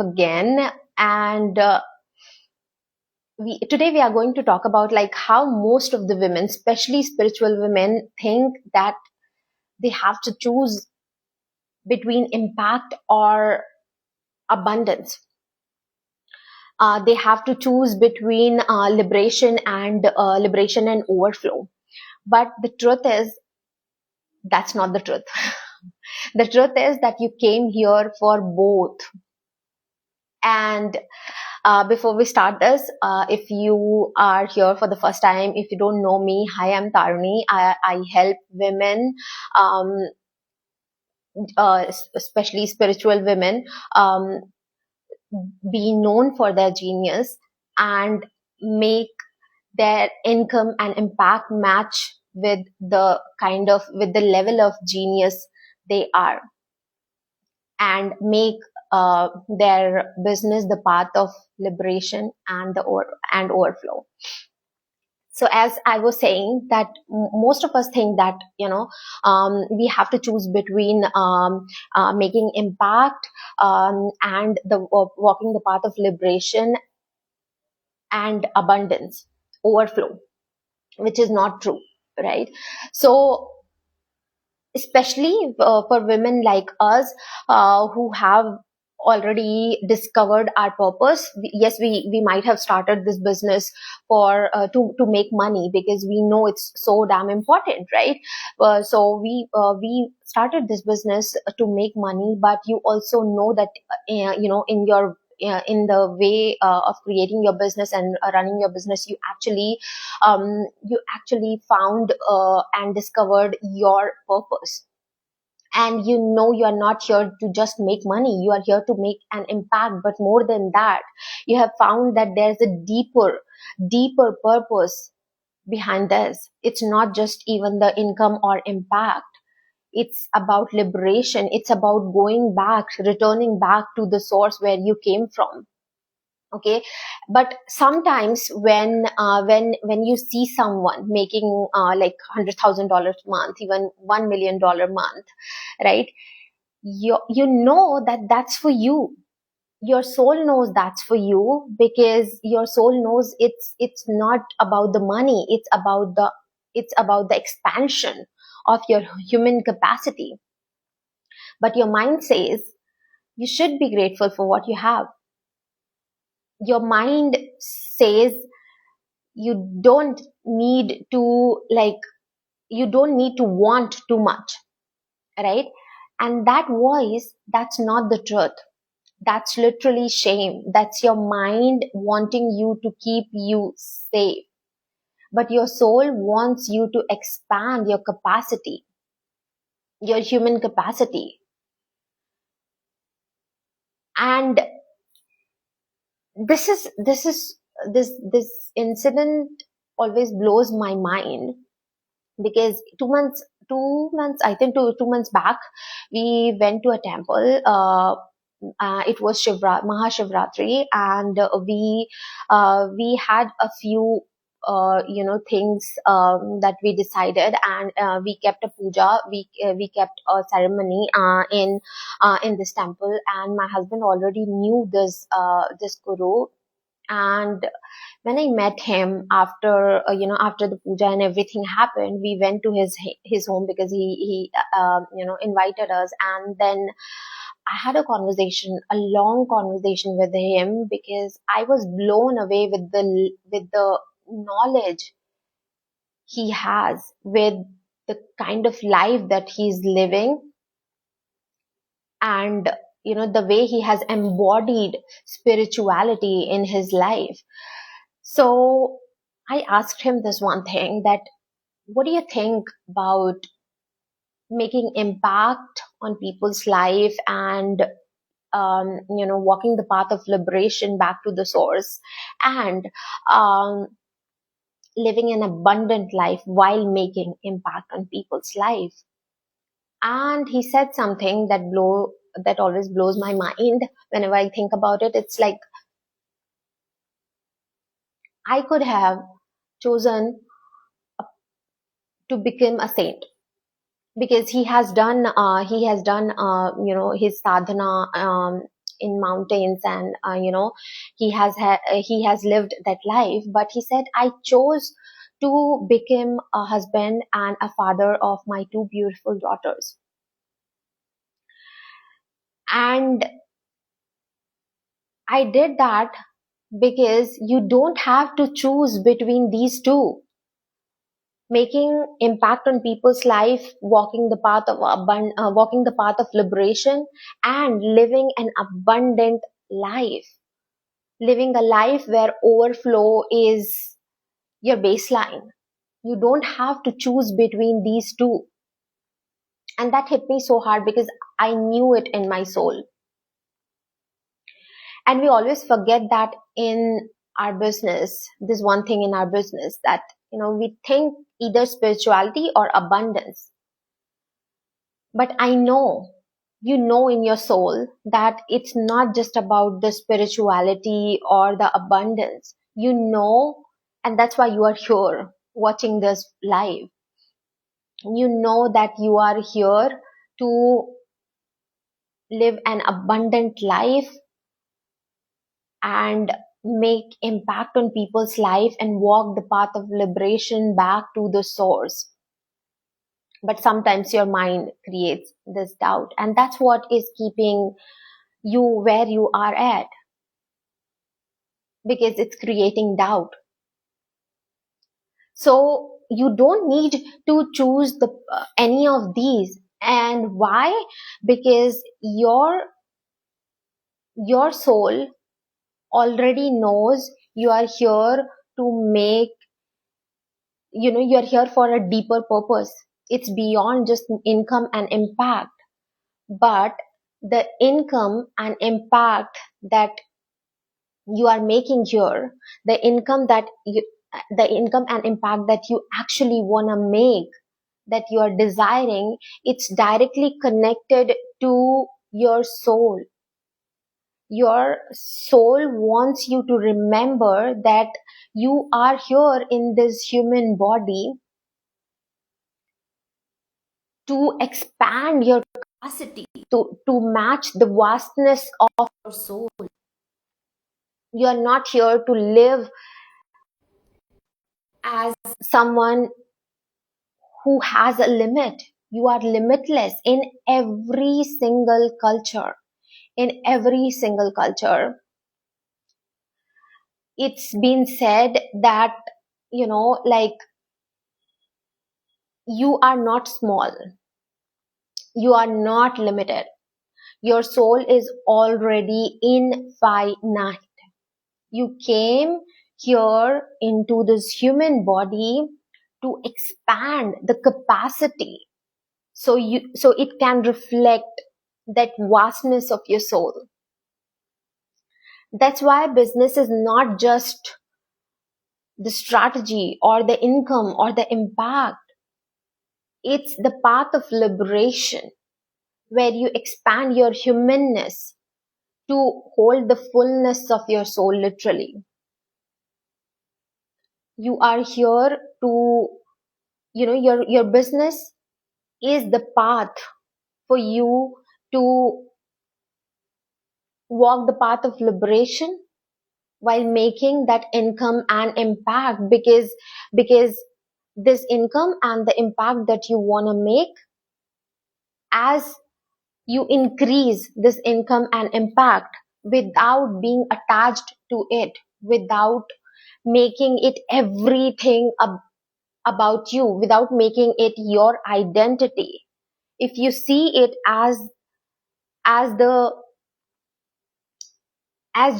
Again, and today we are going to talk about like how most of the women, especially spiritual women, think that they have to choose between impact or abundance. They have to choose between liberation and overflow. But the truth is, that's not the truth. The truth is that you came here for both. And before we start this, if you are here for the first time, if you don't know me, hi, I'm Taruni. I help women, um, especially spiritual women, um, be known for their genius and make their income and impact match with with the level of genius they are, and make their business the path of liberation and and overflow. So as I was saying that most of us think that we have to choose between making impact and the walking the path of liberation and abundance, overflow, which is not true, right? So especially for women like us who have already discovered our purpose. Yes, we might have started this business for to make money because we know it's so damn important, right? So we started this business to make money, but you also know that in your in the way of creating your business and running your business, you actually found and discovered your purpose. And you are not here to just make money, you are here to make an impact. But more than that, you have found that there's a deeper purpose behind this. It's not just even the income or impact. It's about liberation. It's about going back, returning back to the source where you came from. Okay, but sometimes when you see someone making like $100,000 a month, even $1 million a month, right? You know that that's for you. Your soul knows that's for you, because your soul knows it's not about the money. It's about the expansion of your human capacity. But your mind says you should be grateful for what you have. Your mind says you don't need to you don't need to want too much, right? And that voice, that's not the truth. That's literally shame. That's your mind wanting you to keep you safe. But your soul wants you to expand your capacity, your human capacity. And this incident always blows my mind, because 2 months, I think 2 months back, we went to a temple. It was Mahashivratri, and we had a few things that we decided, and we kept a puja. We kept a ceremony in this temple, and my husband already knew this guru. And when I met him after after the puja and everything happened, we went to his home, because he invited us. And then I had a long conversation with him, because I was blown away with the knowledge he has, with the kind of life that he's living, and the way he has embodied spirituality in his life. So I asked him this one thing, that what do you think about making impact on people's life, and walking the path of liberation back to the source, and um, living an abundant life while making impact on people's life? And he said something that always blows my mind whenever I think about it. It's like, I could have chosen to become a saint, because he has done his sadhana in mountains, and he has lived that life. But he said, I chose to become a husband and a father of my two beautiful daughters. And I did that because you don't have to choose between these two. Making impact on people's life, walking the path of liberation, and living an abundant life, living a life where overflow is your baseline. You don't have to choose between these two. And that hit me so hard because I knew it in my soul. And we always forget that in our business. This one thing in our business, that we think either spirituality or abundance. But I know, in your soul that it's not just about the spirituality or the abundance. And that's why you are here watching this live. You know that you are here to live an abundant life and make impact on people's life and walk the path of liberation back to the source. But sometimes your mind creates this doubt, and that's what is keeping you where you are at, because it's creating doubt. So you don't need to choose the any of these. And why? Because your soul already knows you are here to make, you're here for a deeper purpose. It's beyond just income and impact. But the income and impact that you are making here, the income and impact that you actually want to make, that you are desiring, it's directly connected to your soul. Your soul wants you to remember that you are here in this human body to expand your capacity, to match the vastness of your soul. You are not here to live as someone who has a limit. You are limitless in every single culture. In every single culture, it's been said that, like, you are not small. You are not limited. Your soul is already infinite. You came here into this human body to expand the capacity, so it can reflect that vastness of your soul. That's why business is not just the strategy or the income or the impact. It's the path of liberation, where you expand your humanness to hold the fullness of your soul, literally. You are here to, your business is the path for you to walk the path of liberation while making that income and impact, because this income and the impact that you want to make, as you increase this income and impact without being attached to it, without making it everything about you, without making it your identity. If you see it as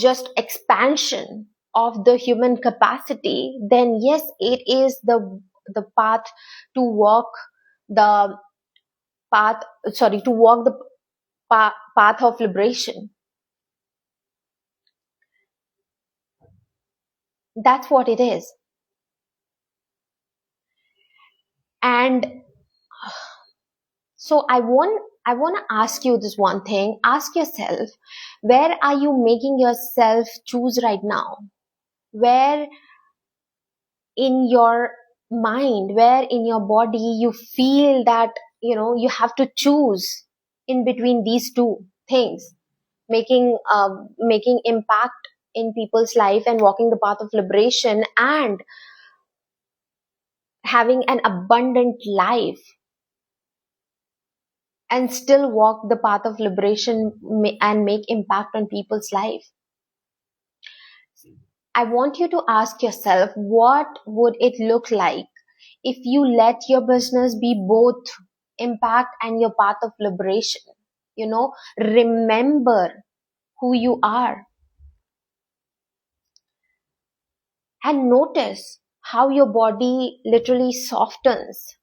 just expansion of the human capacity, then yes, it is the path to walk the to walk the path of liberation. That's what it is. And so I want to ask you this one thing. Ask yourself, where are you making yourself choose right now? Where in your mind, where in your body you feel that you have to choose in between these two things? making impact in people's life and walking the path of liberation and having an abundant life and still walk the path of liberation and make impact on people's life. I want you to ask yourself, what would it look like if you let your business be both impact and your path of liberation? Remember who you are and notice how your body literally softens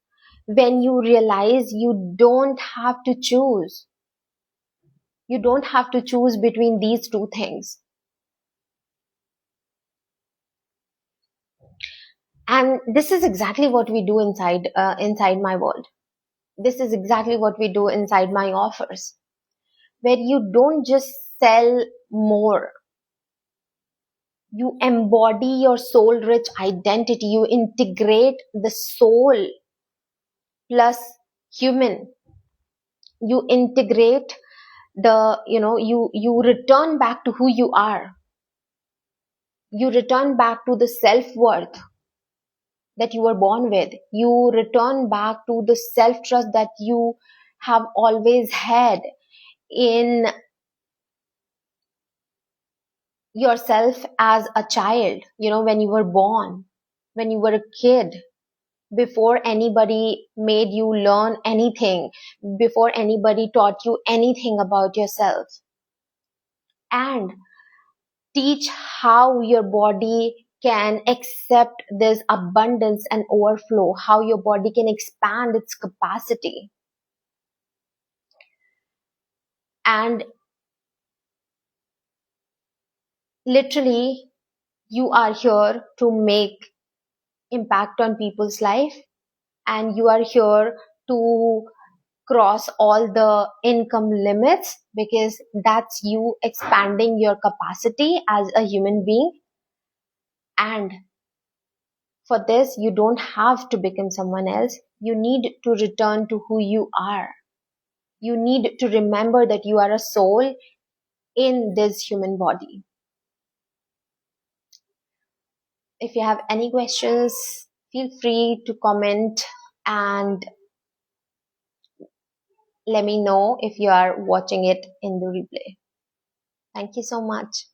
when you realize you don't have to choose. You don't have to choose between these two things. And this is exactly what we do inside my world. This is exactly what we do inside my offers, where you don't just sell more. You embody your soul rich identity. You integrate the soul plus human. You integrate you return back to who you are. You return back to the self-worth that you were born with. You return back to the self-trust that you have always had in yourself as a child, when you were born, when you were a kid, before anybody made you learn anything, before anybody taught you anything about yourself. And teach how your body can accept this abundance and overflow, how your body can expand its capacity. And literally, you are here to make impact on people's life, and you are here to cross all the income limits, because that's you expanding your capacity as a human being. And for this, you don't have to become someone else. You need to return to who you are. You need to remember that you are a soul in this human body. If you have any questions, feel free to comment and let me know if you are watching it in the replay. Thank you so much.